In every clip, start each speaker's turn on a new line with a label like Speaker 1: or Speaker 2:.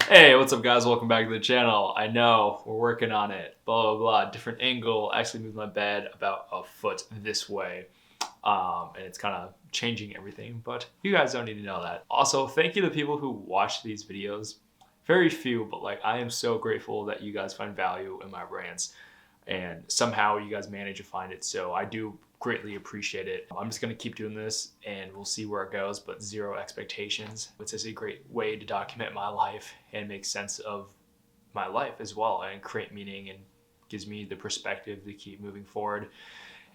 Speaker 1: Hey, what's up guys? Welcome back to the channel. I know, we're working on it. Blah, blah, blah. Different angle. I actually moved my bed about a foot this way. And it's kind of changing everything, but you guys don't need to know that. Also, thank you to people who watch these videos. Very few, but like I am so grateful that you guys find value in my rants. And somehow you guys manage to find it. So I do greatly appreciate it. I'm just going to keep doing this and we'll see where it goes, but zero expectations. It's just a great way to document my life and make sense of my life as well and create meaning and gives me the perspective to keep moving forward.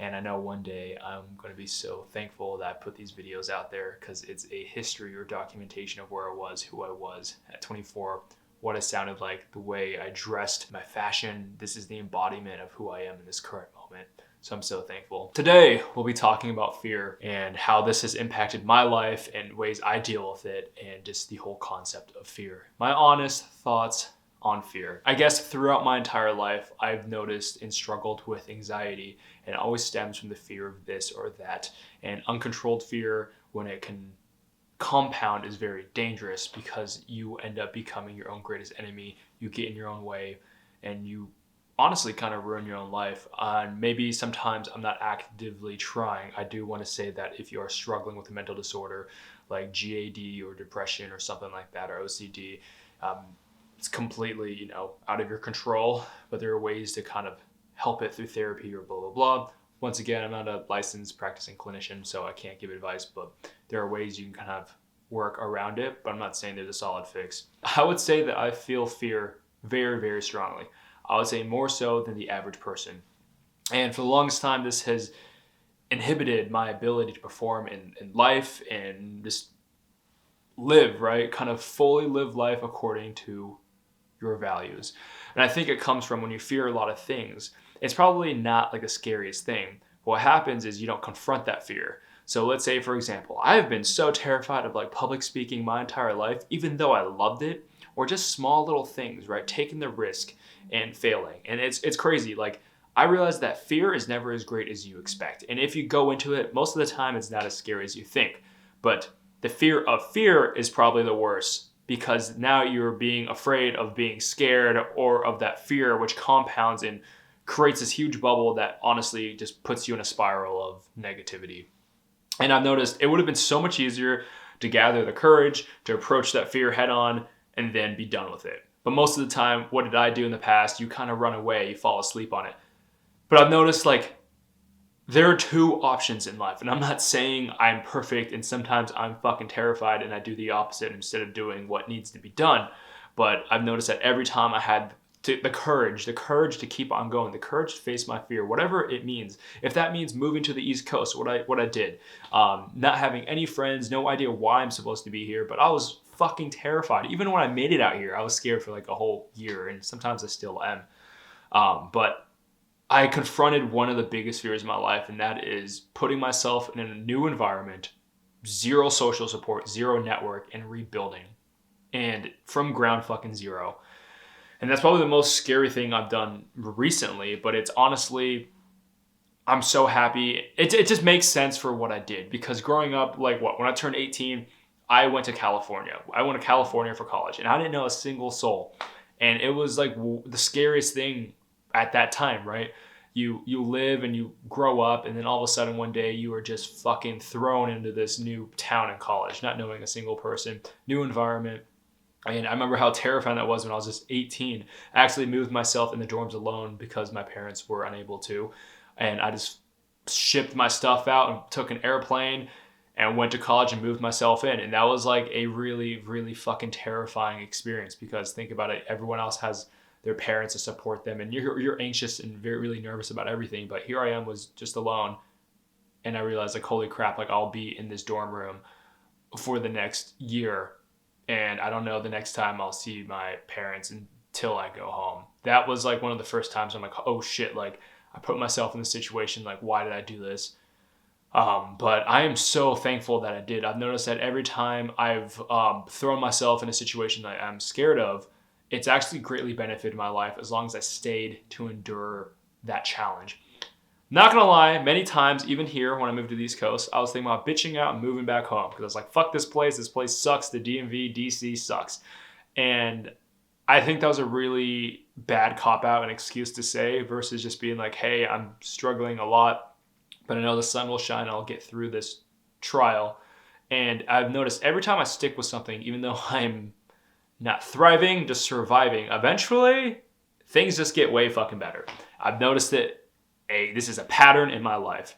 Speaker 1: And I know one day I'm going to be so thankful that I put these videos out there because it's a history or documentation of where I was, who I was at 24, what I sounded like, the way I dressed, my fashion. This is the embodiment of who I am in this current moment. So I'm so thankful. Today, we'll be talking about fear and how this has impacted my life and ways I deal with it and just the whole concept of fear. My honest thoughts on fear. I guess throughout my entire life, I've noticed and struggled with anxiety, and it always stems from the fear of this or that. And uncontrolled fear, when it can compound, is very dangerous because you end up becoming your own greatest enemy. You get in your own way and you honestly kind of ruin your own life. And maybe sometimes I'm not actively trying. I do want to say that if you are struggling with a mental disorder like GAD or depression or something like that, or OCD, it's completely, out of your control, but there are ways to kind of help it through therapy or blah, blah, blah. Once again, I'm not a licensed practicing clinician, so I can't give advice, but there are ways you can kind of work around it, but I'm not saying there's a solid fix. I would say that I feel fear very, very strongly. I would say more so than the average person. And for the longest time, this has inhibited my ability to perform in life and just live, right? Kind of fully live life according to your values. And I think it comes from when you fear a lot of things. It's probably not like the scariest thing. What happens is you don't confront that fear. So let's say, for example, I've been so terrified of like public speaking my entire life, even though I loved it, or just small little things, right? Taking the risk and failing. And it's crazy. Like I realized that fear is never as great as you expect. And if you go into it, most of the time it's not as scary as you think. But the fear of fear is probably the worst, because now you're being afraid of being scared or of that fear, which compounds and creates this huge bubble that honestly just puts you in a spiral of negativity. And I've noticed it would have been so much easier to gather the courage to approach that fear head on and then be done with it. But most of the time, what did I do in the past? You kind of run away, you fall asleep on it. But I've noticed like there are two options in life, and I'm not saying I'm perfect, and sometimes I'm fucking terrified and I do the opposite instead of doing what needs to be done. But I've noticed that every time I had the courage to keep on going, the courage to face my fear, whatever it means. If that means moving to the East Coast, what I did, not having any friends, no idea why I'm supposed to be here, but I was fucking terrified. Even when I made it out here, I was scared for like a whole year, and sometimes I still am. But I confronted one of the biggest fears in my life, and that is putting myself in a new environment, zero social support, zero network, and rebuilding. And from ground fucking zero. And that's probably the most scary thing I've done recently, but it's honestly, I'm so happy. It just makes sense for what I did, because growing up, when I turned 18, I went to California. I went to California for college, and I didn't know a single soul. And it was like the scariest thing at that time, right? You live and you grow up, and then all of a sudden one day you are just fucking thrown into this new town in college, not knowing a single person, new environment. And I remember how terrifying that was when I was just 18. I actually moved myself in the dorms alone because my parents were unable to. And I just shipped my stuff out and took an airplane and went to college and moved myself in. And that was like a really, really fucking terrifying experience, because think about it, everyone else has their parents to support them, and you're anxious and very, really nervous about everything. But here I am, was just alone. And I realized like, holy crap, like I'll be in this dorm room for the next year. And I don't know the next time I'll see my parents until I go home. That was like one of the first times I'm like, oh shit, like I put myself in this situation. Like, why did I do this? But I am so thankful that I did. I've noticed that every time I've thrown myself in a situation that I'm scared of, it's actually greatly benefited my life as long as I stayed to endure that challenge. Not gonna lie, many times, even here when I moved to the East Coast, I was thinking about bitching out and moving back home, because I was like, fuck this place sucks, the DMV, DC sucks. And I think that was a really bad cop-out and excuse to say versus just being like, hey, I'm struggling a lot, but I know the sun will shine and I'll get through this trial. And I've noticed every time I stick with something, even though I'm not thriving, just surviving, eventually things just get way fucking better. I've noticed that this is a pattern in my life.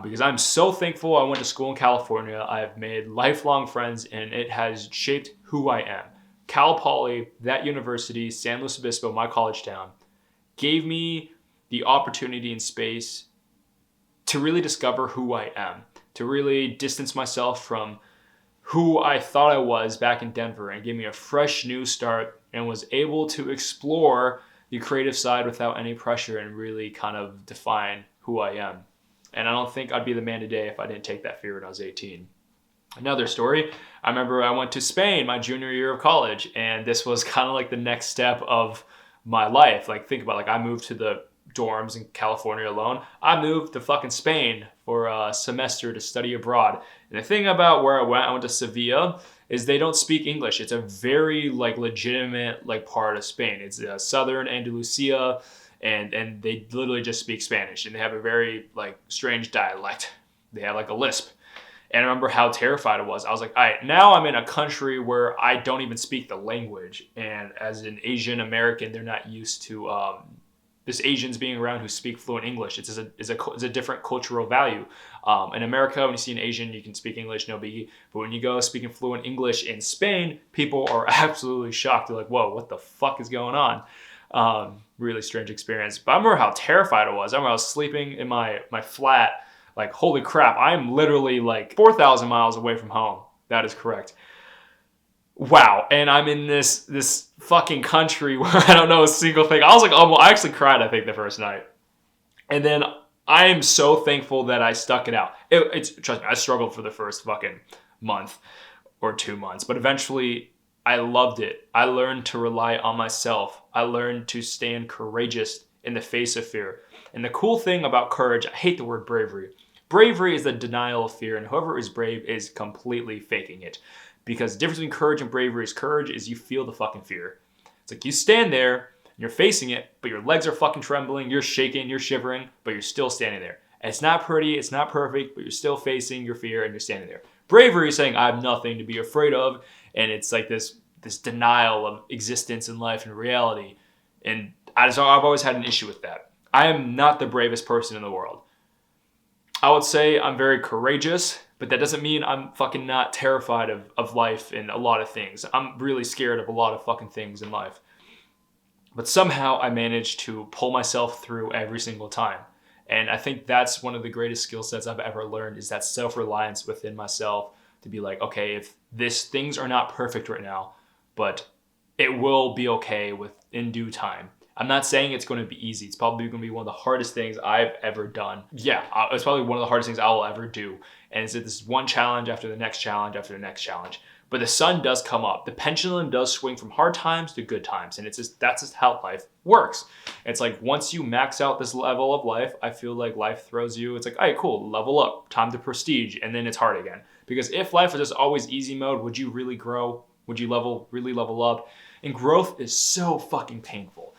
Speaker 1: Because I'm so thankful I went to school in California. I've made lifelong friends and it has shaped who I am. Cal Poly, that university, San Luis Obispo, my college town, gave me the opportunity and space to really discover who I am, to really distance myself from who I thought I was back in Denver and gave me a fresh new start and was able to explore the creative side without any pressure and really kind of define who I am. And I don't think I'd be the man today if I didn't take that fear when I was 18. Another story, I remember I went to Spain my junior year of college, and this was kind of like the next step of my life. Like, think about it, like I moved to the dorms in California alone. I moved to fucking Spain for a semester to study abroad. And the thing about where I went to Sevilla, is they don't speak English. It's a very like legitimate like part of Spain. It's southern Andalusia. And they literally just speak Spanish, and they have a very like strange dialect. They have like a lisp. And I remember how terrified I was. I was like, all right, now I'm in a country where I don't even speak the language. And as an Asian American, they're not used to just Asians being around who speak fluent English. It's a different cultural value. In America, when you see an Asian, you can speak English, no biggie. But when you go speaking fluent English in Spain, people are absolutely shocked. They're like, whoa, what the fuck is going on? Really strange experience. But I remember how terrified I was. I remember I was sleeping in my flat. Like, holy crap, I'm literally like 4,000 miles away from home. That is correct. Wow. And I'm in this fucking country where I don't know a single thing. I was like, oh, well, I actually cried, I think, the first night. And then I am so thankful that I stuck it out. Trust me, I struggled for the first fucking month or 2 months. But eventually, I loved it. I learned to rely on myself. I learned to stand courageous in the face of fear. And the cool thing about courage, I hate the word bravery. Bravery is the denial of fear, and whoever is brave is completely faking it. Because the difference between courage and bravery is you feel the fucking fear. It's like you stand there, and you're facing it, but your legs are fucking trembling, you're shaking, you're shivering, but you're still standing there. And it's not pretty, it's not perfect, but you're still facing your fear and you're standing there. Bravery is saying, I have nothing to be afraid of, and it's like this denial of existence and life and reality. And I've always had an issue with that. I am not the bravest person in the world. I would say I'm very courageous, but that doesn't mean I'm fucking not terrified of life and a lot of things. I'm really scared of a lot of fucking things in life. But somehow I managed to pull myself through every single time. And I think that's one of the greatest skill sets I've ever learned, is that self-reliance within myself to be like, okay, if things are not perfect right now, but it will be okay in due time. I'm not saying it's going to be easy. It's probably going to be one of the hardest things I've ever done. Yeah, it's probably one of the hardest things I will ever do. And it's this one challenge after the next challenge after the next challenge. But the sun does come up. The pendulum does swing from hard times to good times. And that's just how life works. It's like once you max out this level of life, I feel like life throws you. It's like, all right, cool, level up, time to prestige. And then it's hard again. Because if life was just always easy mode, would you really grow? Would you really level up? And growth is so fucking painful.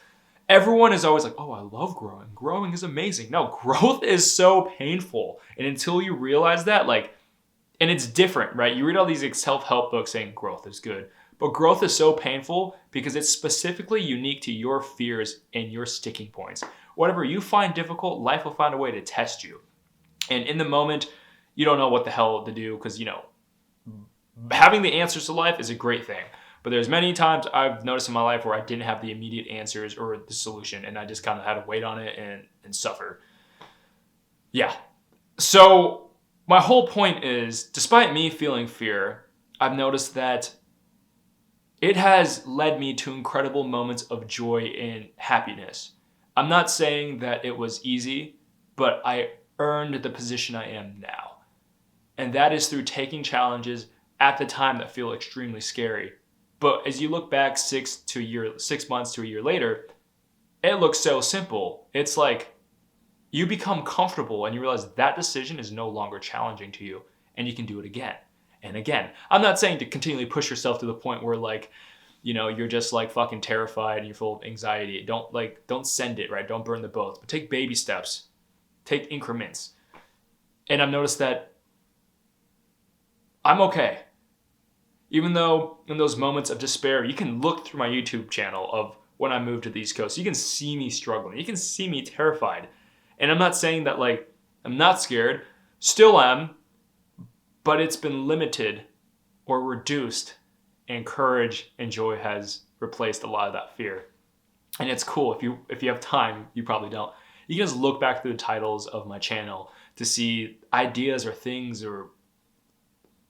Speaker 1: Everyone is always like, oh, I love growing. Growing is amazing. No, growth is so painful. And until you realize that, and it's different, right? You read all these self-help books saying growth is good. But growth is so painful because it's specifically unique to your fears and your sticking points. Whatever you find difficult, life will find a way to test you. And in the moment, you don't know what the hell to do because, having the answers to life is a great thing. But there's many times I've noticed in my life where I didn't have the immediate answers or the solution, and I just kind of had to wait on it and suffer. Yeah. So my whole point is, despite me feeling fear, I've noticed that it has led me to incredible moments of joy and happiness. I'm not saying that it was easy, but I earned the position I am now. And that is through taking challenges at the time that feel extremely scary. But as you look back 6 months to a year later, it looks so simple. It's like you become comfortable and you realize that decision is no longer challenging to you and you can do it again and again. I'm not saying to continually push yourself to the point where you know, you're just like fucking terrified and you're full of anxiety. Don't send it, right? Don't burn the boats, but take baby steps, take increments. And I've noticed that I'm okay. Even though in those moments of despair, you can look through my YouTube channel of when I moved to the East Coast, you can see me struggling. You can see me terrified. And I'm not saying that like, I'm not scared, still am, but it's been limited or reduced, and courage and joy has replaced a lot of that fear. And it's cool. If you have time, you probably don't. You can just look back through the titles of my channel to see ideas or things or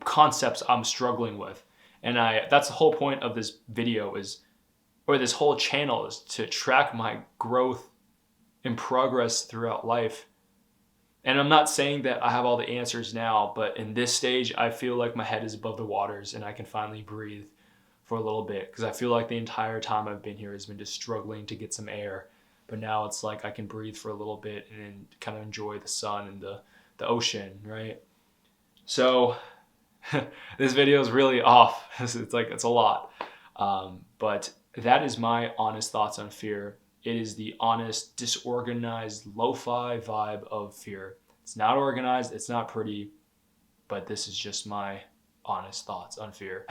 Speaker 1: concepts I'm struggling with. And that's the whole point of this video or this whole channel, is to track my growth and progress throughout life. And I'm not saying that I have all the answers now, but in this stage, I feel like my head is above the waters and I can finally breathe for a little bit, because I feel like the entire time I've been here has been just struggling to get some air. But now it's like I can breathe for a little bit and kind of enjoy the sun and the ocean, right? So this video is really off. It's a lot. But that is my honest thoughts on fear. It is the honest, disorganized, lo-fi vibe of fear. It's not organized, it's not pretty, but this is just my honest thoughts on fear.